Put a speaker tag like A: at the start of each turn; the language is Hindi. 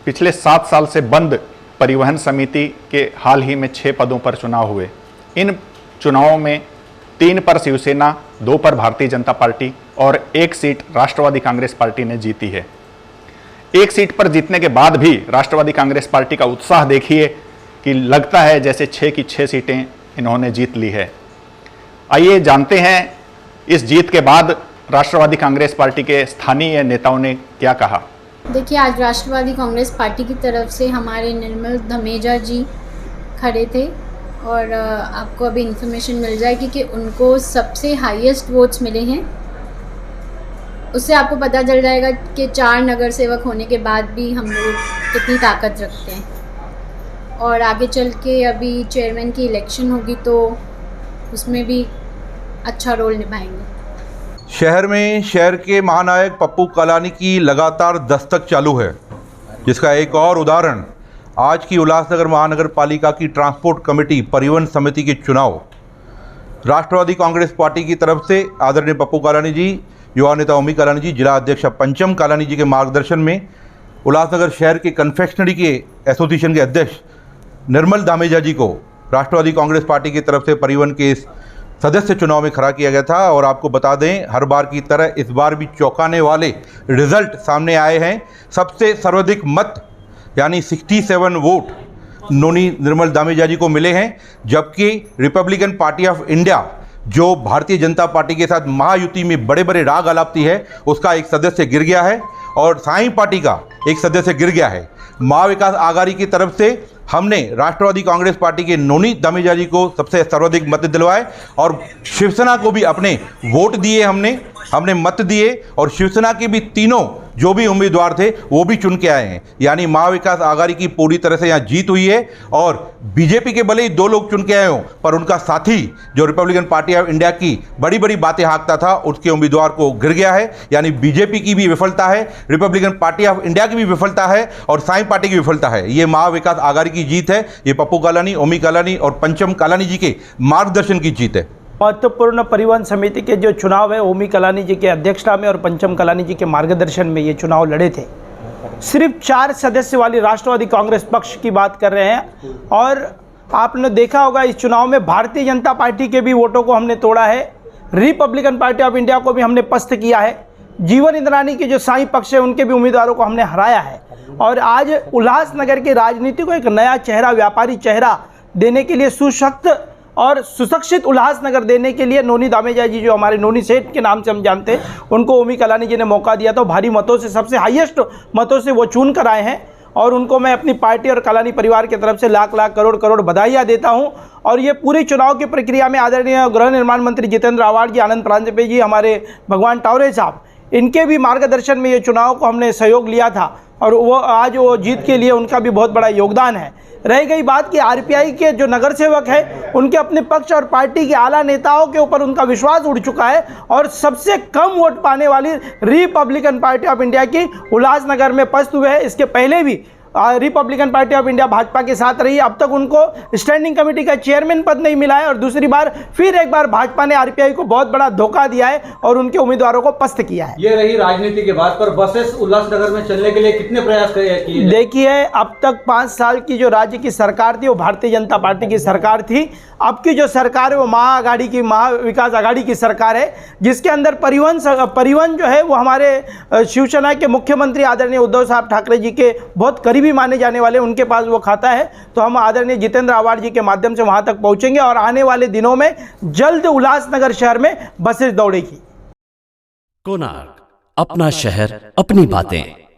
A: पिछले 7 साल से बंद परिवहन समिति के हाल ही में 6 पदों पर चुनाव हुए। इन चुनावों में 3 पर शिवसेना, 2 पर भारतीय जनता पार्टी और 1 सीट राष्ट्रवादी कांग्रेस पार्टी ने जीती है। 1 सीट पर जीतने के बाद भी राष्ट्रवादी कांग्रेस पार्टी का उत्साह देखिए कि लगता है जैसे 6 की 6 सीटें इन्होंने जीत ली है। आइए जानते हैं इस जीत के बाद राष्ट्रवादी कांग्रेस पार्टी के स्थानीय नेताओं ने क्या कहा।
B: देखिए, आज राष्ट्रवादी कांग्रेस पार्टी की तरफ से हमारे निर्मल धमेजा जी खड़े थे और आपको अभी इन्फॉर्मेशन मिल जाएगी कि उनको सबसे हाईएस्ट वोट्स मिले हैं। उससे आपको पता चल जाएगा कि 4 नगर सेवक होने के बाद भी हम लोग कितनी ताकत रखते हैं। और आगे चल के अभी चेयरमैन की इलेक्शन होगी तो उसमें भी अच्छा रोल निभाएंगे।
C: शहर में शहर के महानायक पप्पू कालानी की लगातार दस्तक चालू है, जिसका एक और उदाहरण आज की उल्लासनगर महानगर पालिका की ट्रांसपोर्ट कमेटी परिवहन समिति के चुनाव। राष्ट्रवादी कांग्रेस पार्टी की तरफ से आदरणीय पप्पू कालानी जी, युवा नेता ओमी कालानी जी, जिला अध्यक्ष पंचम कालानी जी के मार्गदर्शन में उल्लासनगर शहर के कन्फेक्शनरी के एसोसिएशन के अध्यक्ष निर्मल धामेजा जी को राष्ट्रवादी कांग्रेस पार्टी की तरफ से परिवहन के सदस्य चुनाव में खड़ा किया गया था। और आपको बता दें, हर बार की तरह इस बार भी चौंकाने वाले रिजल्ट सामने आए हैं। सबसे सर्वाधिक मत यानी 67 वोट नोनी निर्मल धामेजा जी को मिले हैं, जबकि रिपब्लिकन पार्टी ऑफ इंडिया जो भारतीय जनता पार्टी के साथ महायुति में बड़े बड़े राग आलापती है, उसका एक सदस्य गिर गया है और साई पार्टी का एक सदस्य गिर गया है। महाविकास आघाड़ी की तरफ से हमने राष्ट्रवादी कांग्रेस पार्टी के नोनी धामेजा जी को सबसे सर्वाधिक मत दिलवाए और शिवसेना को भी अपने वोट दिए, हमने मत दिए और शिवसेना के भी तीनों जो भी उम्मीदवार थे वो भी चुन के आए हैं। यानी महाविकास आघाड़ी की पूरी तरह से यहाँ जीत हुई है। और बीजेपी के भले ही 2 लोग चुन के आए हों, पर उनका साथी जो रिपब्लिकन पार्टी ऑफ इंडिया की बड़ी बड़ी बातें हाँकता था, उसके उम्मीदवार को गिर गया है। यानी बीजेपी की भी विफलता है, रिपब्लिकन पार्टी ऑफ इंडिया की भी विफलता है और साई पार्टी की विफलता है। ये महाविकास आघाड़ी की जीत है। ये पप्पू कालानी, ओमी कालानी और पंचम कालानी जी के मार्गदर्शन की जीत है।
D: महत्वपूर्ण परिवहन समिति के जो चुनाव है, ओमी कालानी जी के अध्यक्षता में और पंचम कालानी जी के मार्गदर्शन में ये चुनाव लड़े थे। सिर्फ 4 सदस्य वाली राष्ट्रवादी कांग्रेस पक्ष की बात कर रहे हैं। और आपने देखा होगा इस चुनाव में भारतीय जनता पार्टी के भी वोटों को हमने तोड़ा है, रिपब्लिकन पार्टी ऑफ इंडिया को भी हमने पस्त किया है, जीवन इंद्रानी के जो साई पक्ष है उनके भी उम्मीदवारों को हमने हराया है। और आज उल्लासनगर की राजनीति को एक नया चेहरा, व्यापारी चेहरा देने के लिए, सुशक्त और सुशिक्षित उल्लासनगर देने के लिए नोनी धामेजा जी, जो हमारे नोनी सेठ के नाम से हम जानते हैं, उनको ओमी कालानी जी ने मौका दिया था। भारी मतों से, सबसे हाईएस्ट मतों से वो चुन कर आए हैं। और उनको मैं अपनी पार्टी और कालानी परिवार की तरफ से लाख लाख करोड़ करोड़ बधाइयाँ देता हूँ। और ये पूरी चुनाव की प्रक्रिया में आदरणीय गृह निर्माण मंत्री जितेंद्र आव्हाड जी, आनंद प्रांजपे जी, हमारे भगवान टावरे साहब, इनके भी मार्गदर्शन में ये चुनाव को हमने सहयोग लिया था और वो आज वो जीत के लिए उनका भी बहुत बड़ा योगदान है। रह गई बात कि आरपीआई के जो नगर सेवक है, उनके अपने पक्ष और पार्टी के आला नेताओं के ऊपर उनका विश्वास उड़ चुका है और सबसे कम वोट पाने वाली रिपब्लिकन पार्टी ऑफ इंडिया की उल्लासनगर में पस्त हुए हैं। इसके पहले भी Republican party of India Bhajpa के साथ रही, अब तक उनको स्टैंडिंग कमेटी का चेयरमैन पद नहीं मिला है और दूसरी बार फिर एक बार भाजपा ने आरपीआई को बहुत बड़ा धोखा दिया है और उनके उम्मीदवारों को पस्त किया है।
E: ये रही राजनीति के बाद, पर बसेस उल्लासनगर में चलने के लिए कितने प्रयास किए?
D: देखिए, अब तक 5 साल की जो राज्य की सरकार थी वो भारतीय जनता पार्टी की सरकार थी। अब की जो सरकार है वो महाविकास आघाड़ी की सरकार है, जिसके अंदर परिवहन जो है वो हमारे शिवसेना के मुख्यमंत्री आदरणीय उद्धव साहब ठाकरे जी के बहुत करीबी माने जाने वाले, उनके पास वो खाता है। तो हम आदरणीय जितेंद्र आव्हाड जी के माध्यम से वहां तक पहुंचेंगे और आने वाले दिनों में जल्द उल्लासनगर शहर में बसेस दौड़ेगी।
F: कोणार्क, अपना शहर, अपनी बातें।